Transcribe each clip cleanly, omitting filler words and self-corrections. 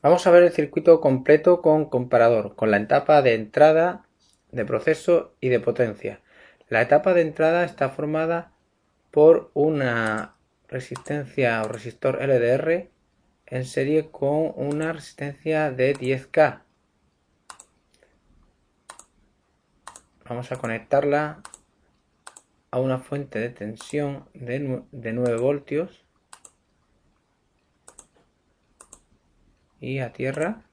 Vamos a ver el circuito completo con comparador, con la etapa de entrada, de proceso y de potencia. La etapa de entrada está formada por una resistencia o resistor LDR en serie con una resistencia de 10K. Vamos a conectarla a una fuente de tensión de 9 voltios y a tierra,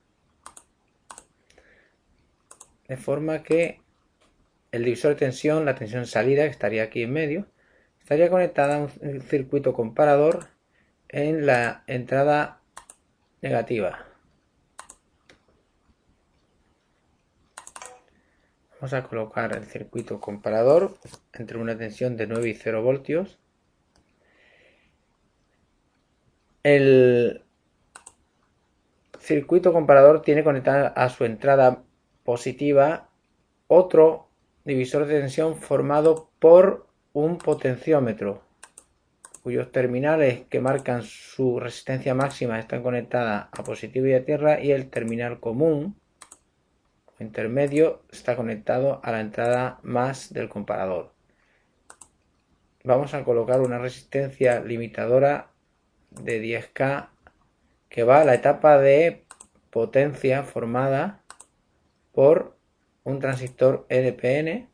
de forma que el divisor de tensión, la tensión salida, que estaría aquí en medio, estaría conectada a un circuito comparador en la entrada negativa. Vamos a colocar el circuito comparador entre una tensión de 9 y 0 voltios. El circuito comparador tiene conectada a su entrada positiva otro divisor de tensión formado por un potenciómetro, cuyos terminales que marcan su resistencia máxima están conectadas a positivo y a tierra, y el terminal común o intermedio está conectado a la entrada más del comparador. Vamos a colocar una resistencia limitadora de 10K que va a la etapa de potencia formada por un transistor NPN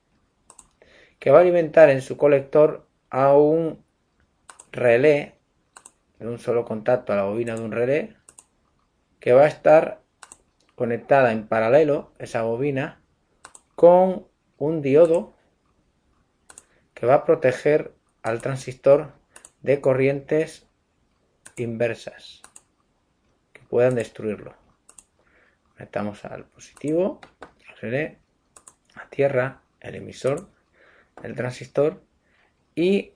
que va a alimentar en su colector a un relé de un solo contacto, a la bobina de un relé, que va a estar conectada en paralelo, esa bobina, con un diodo que va a proteger al transistor de corrientes inversas que puedan destruirlo. Conectamos al positivo, al relé, a tierra, el emisor, el transistor, y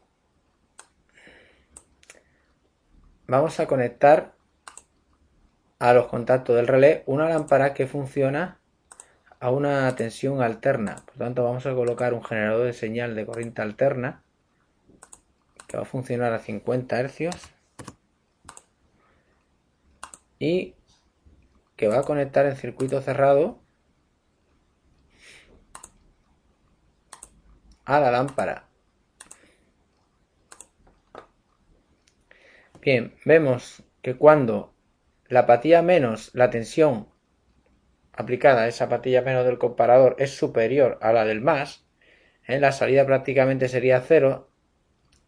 vamos a conectar a los contactos del relé una lámpara que funciona a una tensión alterna. Por tanto, vamos a colocar un generador de señal de corriente alterna que va a funcionar a 50 Hz y que va a conectar en circuito cerrado a la lámpara. Bien, vemos que cuando la patilla menos, la tensión aplicada a esa patilla menos del comparador es superior a la del más, en la salida prácticamente sería cero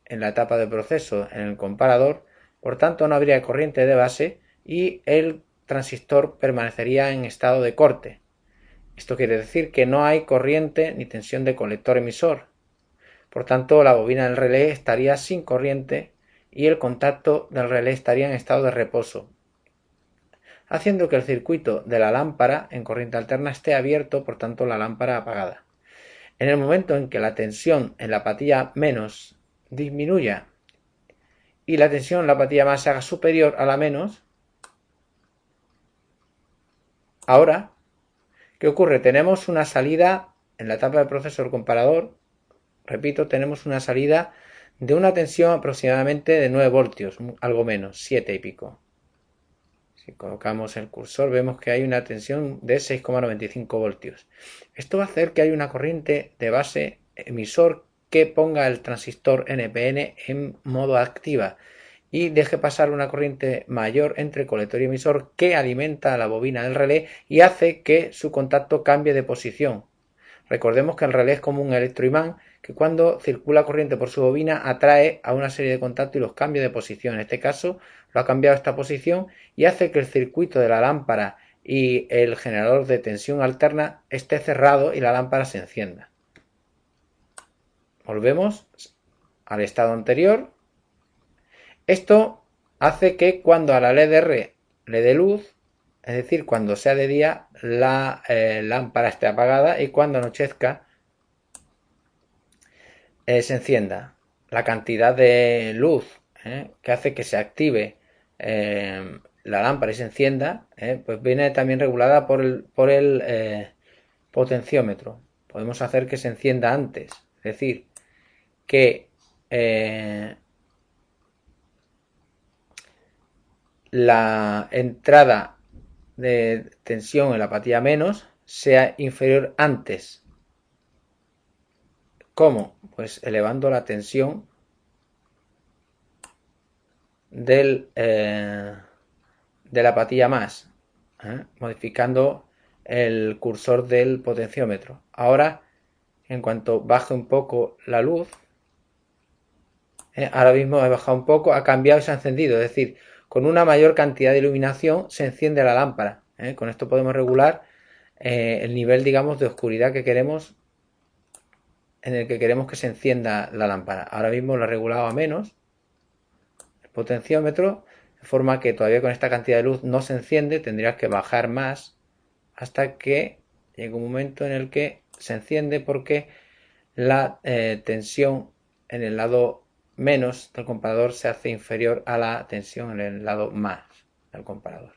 en la etapa de proceso en el comparador, por tanto no habría corriente de base y el transistor permanecería en estado de corte. Esto quiere decir que no hay corriente ni tensión de colector emisor. Por tanto, la bobina del relé estaría sin corriente y el contacto del relé estaría en estado de reposo, haciendo que el circuito de la lámpara en corriente alterna esté abierto, por tanto la lámpara apagada. En el momento en que la tensión en la patilla menos disminuya y la tensión en la patilla más se haga superior a la menos, ahora, ¿qué ocurre? Tenemos una salida en la etapa de proceso del comparador, repito, tenemos una salida de una tensión aproximadamente de 9 voltios, algo menos, 7 y pico. Si colocamos el cursor vemos que hay una tensión de 6,95 voltios. Esto va a hacer que haya una corriente de base emisor que ponga el transistor NPN en modo activa y deje pasar una corriente mayor entre colector y emisor que alimenta a la bobina del relé y hace que su contacto cambie de posición. Recordemos que el relé es como un electroimán que cuando circula corriente por su bobina atrae a una serie de contactos y los cambia de posición. En este caso lo ha cambiado a esta posición y hace que el circuito de la lámpara y el generador de tensión alterna esté cerrado y la lámpara se encienda. Volvemos al estado anterior. Esto hace que cuando a la LDR le dé luz, es decir, cuando sea de día, la lámpara esté apagada y cuando anochezca se encienda. La cantidad de luz que hace que se active la lámpara y se encienda, pues viene también regulada por el potenciómetro. Podemos hacer que se encienda antes, es decir, que la entrada de tensión en la apatía menos sea inferior antes. ¿Cómo? Pues elevando la tensión de la apatía más, modificando el cursor del potenciómetro. Ahora, en cuanto baje un poco la luz, ahora mismo he bajado un poco, ha cambiado y se ha encendido, es decir, con una mayor cantidad de iluminación se enciende la lámpara. Con esto podemos regular el nivel, digamos, de oscuridad que queremos, en el que queremos que se encienda la lámpara. Ahora mismo lo he regulado a menos el potenciómetro, de forma que todavía con esta cantidad de luz no se enciende, tendrías que bajar más hasta que llegue un momento en el que se enciende, porque la tensión en el lado menos del comparador se hace inferior a la tensión en el lado más del comparador.